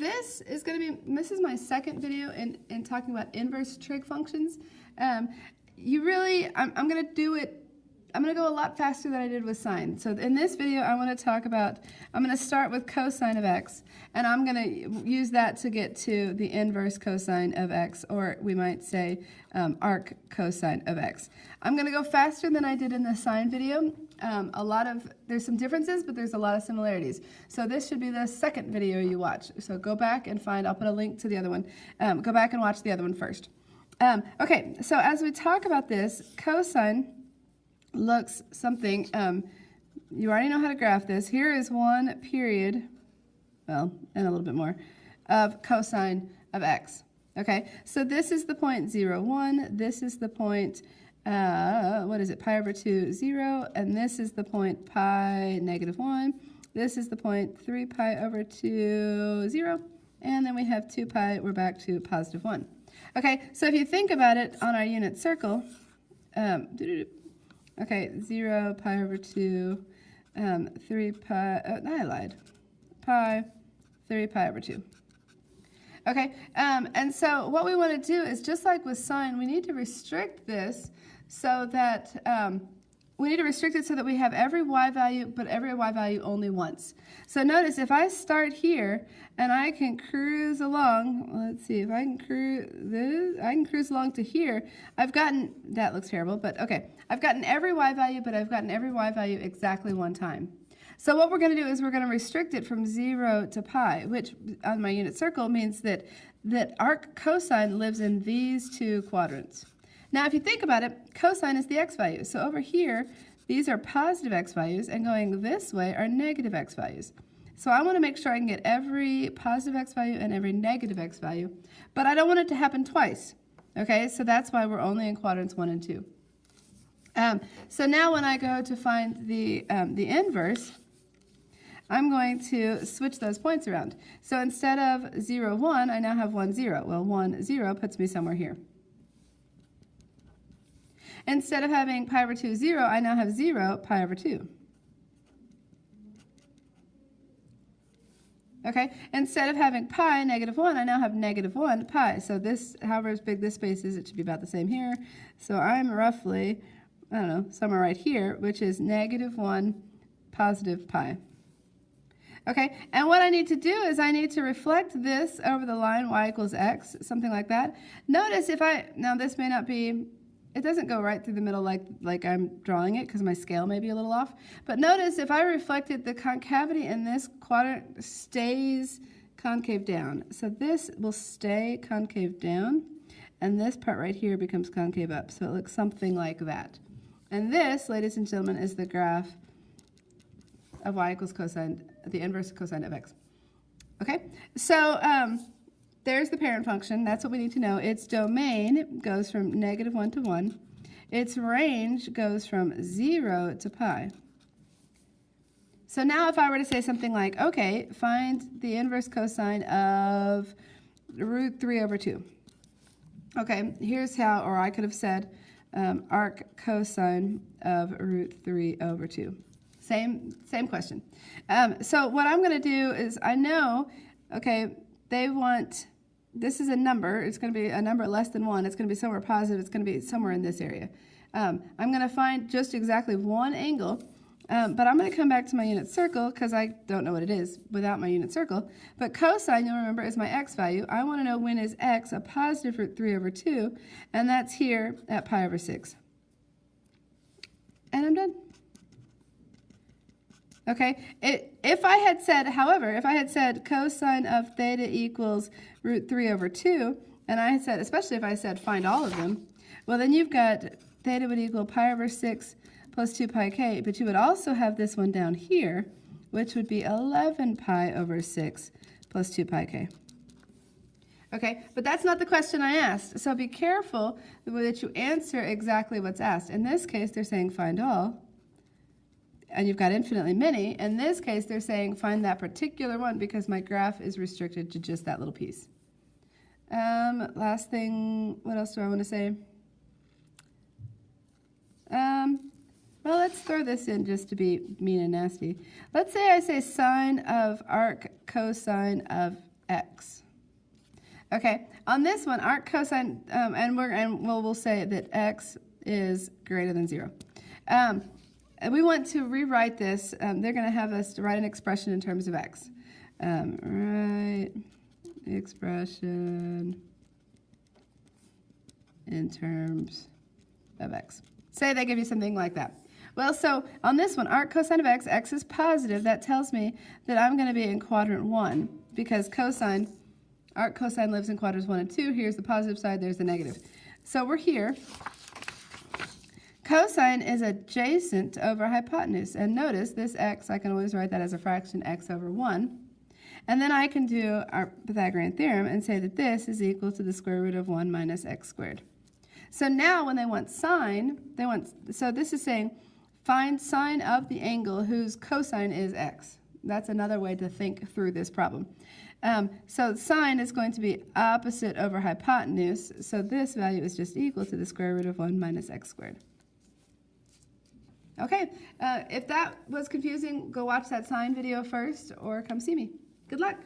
this is my second video in talking about inverse trig functions. I'm going to go a lot faster than I did with sine. So in this video, I'm going to start with cosine of x, and I'm going to use that to get to the inverse cosine of x, or we might say arc cosine of x. I'm going to go faster than I did in the sine video. There's some differences, but there's a lot of similarities. So this should be the second video you watch. So go back and I'll put a link to the other one. Go back and watch the other one first. Okay, so as we talk about this, cosine looks something, you already know how to graph this. Here is one period, well, and a little bit more, of cosine of x. Okay, so this is the point 0, 1. This is the point, pi over 2, 0. And this is the point pi negative 1. This is the point 3 pi over 2, 0. And then we have 2 pi, we're back to positive 1. Okay, so if you think about it on our unit circle, okay, 0 pi over 2, 3 pi, I lied, pi, 3 pi over 2. Okay, and so what we want to do is, just like with sine, we need to restrict this so that, we have every y value, but every y value only once. So notice, if I start here, and I can cruise along, let's see, if I can cruise along to here, that looks terrible, but okay, I've gotten every y value, but I've gotten every y value exactly one time. So what we're going to do is we're going to restrict it from 0 to pi, which on my unit circle means that arc cosine lives in these two quadrants. Now, if you think about it, cosine is the x value. So over here, these are positive x values, and going this way are negative x values. So I want to make sure I can get every positive x value and every negative x value, but I don't want it to happen twice. Okay, so that's why we're only in quadrants 1 and 2. So now when I go to find the inverse, I'm going to switch those points around. So instead of 0, 1, I now have 1, 0. Well, 1, 0 puts me somewhere here. Instead of having pi over 2, 0, I now have 0 pi over 2. Okay, instead of having pi negative 1, I now have negative 1 pi. So this, however big this space is, it should be about the same here. So I'm roughly, I don't know, somewhere right here, which is negative 1 positive pi. Okay, and what I need to do is I need to reflect this over the line y equals x, something like that. Notice now this may not be, it doesn't go right through the middle like I'm drawing it because my scale may be a little off. But notice if I reflected, the concavity in this quadrant stays concave down. So this will stay concave down, and this part right here becomes concave up. So it looks something like that. And this, ladies and gentlemen, is the graph of y equals cosine, the inverse of cosine of x. Okay, so there's the parent function. That's what we need to know. Its domain goes from negative 1 to 1. Its range goes from 0 to pi. So now if I were to say something like, okay, find the inverse cosine of root 3 over 2. Okay, here's how, or I could have said arc cosine of root 3 over 2. Same question. So what I'm going to do is, I know, okay, they want, this is a number. It's going to be a number less than 1. It's going to be somewhere positive. It's going to be somewhere in this area. I'm going to find just exactly one angle, but I'm going to come back to my unit circle because I don't know what it is without my unit circle. But cosine, you'll remember, is my x value. I want to know when is x a positive root 3 over 2, and that's here at pi over 6. And I'm done. Okay, if I had said cosine of theta equals root 3 over 2, and I had said, especially if I said find all of them, well then you've got theta would equal pi over 6 plus 2 pi k, but you would also have this one down here, which would be 11 pi over 6 plus 2 pi k. Okay, but that's not the question I asked, so be careful that you answer exactly what's asked. In this case, they're saying find all, and you've got infinitely many. In this case, they're saying find that particular one because my graph is restricted to just that little piece. Last thing, what else do I want to say? Well, let's throw this in just to be mean and nasty. Let's say I say sine of arc cosine of x. Okay, on this one, arc cosine, we'll say that x is greater than 0. We want to rewrite this. They're going to have us to write an expression in terms of x. Write expression in terms of x. Say they give you something like that. Well, so on this one, arc cosine of x, x is positive. That tells me that I'm going to be in quadrant 1 because arc cosine lives in quadrants 1 and 2. Here's the positive side, there's the negative. So we're here. Cosine is adjacent over hypotenuse. And notice this x, I can always write that as a fraction x over 1. And then I can do our Pythagorean theorem and say that this is equal to the square root of 1 minus x squared. So now when they want sine, so this is saying find sine of the angle whose cosine is x. That's another way to think through this problem. So sine is going to be opposite over hypotenuse. So this value is just equal to the square root of 1 minus x squared. Okay, if that was confusing, go watch that sine video first or come see me. Good luck.